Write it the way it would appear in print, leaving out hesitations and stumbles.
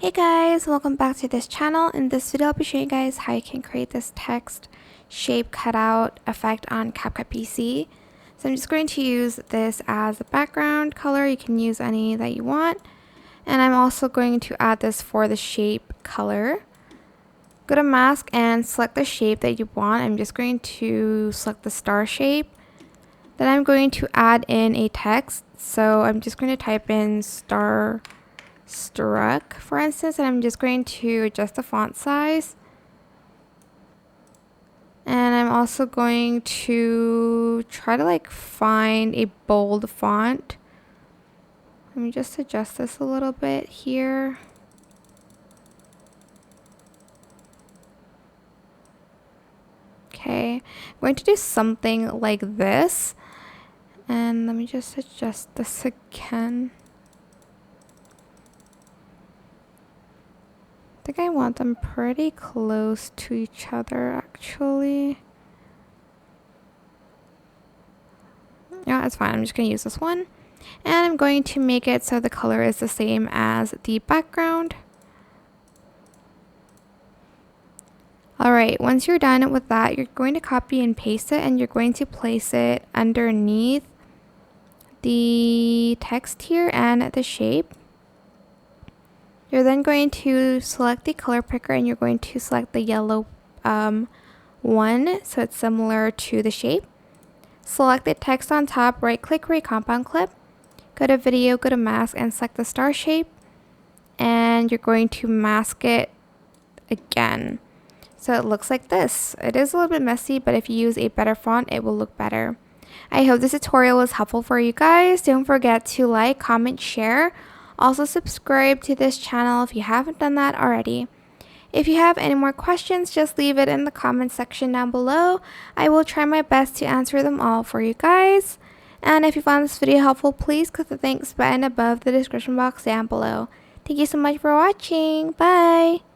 Hey guys, welcome back to this channel. In this video I'll be showing you guys how you can create this text shape cutout effect on CapCut PC. So I'm just going to use this as a background color. You can use any that you want. And I'm also going to add this for the shape color. Go to mask and select the shape that you want. I'm just going to select the star shape. Then I'm going to add in a text. So I'm just going to type in star struck, for instance, and I'm just going to adjust the font size. And I'm also going to try to find a bold font. Let me just adjust this a little bit here. Okay, I'm going to do something like this. And let me just adjust this again. I think I want them pretty close to each other, actually. Yeah, it's fine. I'm just going to use this one. And I'm going to make it so the color is the same as the background. Alright, once you're done with that, you're going to copy and paste it, and you're going to place it underneath the text here and the shape. You're then going to select the color picker, and you're going to select the yellow one, so it's similar to the shape. Select the text on top, right click, create compound clip, go to video, go to mask, and select the star shape, and you're going to mask it again. So it looks like this. It is a little bit messy, but if you use a better font, it will look better. I hope this tutorial was helpful for you guys. Don't forget to like, comment, share. Also subscribe to this channel if you haven't done that already. If you have any more questions, just leave it in the comment section down below. I will try my best to answer them all for you guys. And if you found this video helpful, please click the thanks button above the description box down below. Thank you so much for watching. Bye!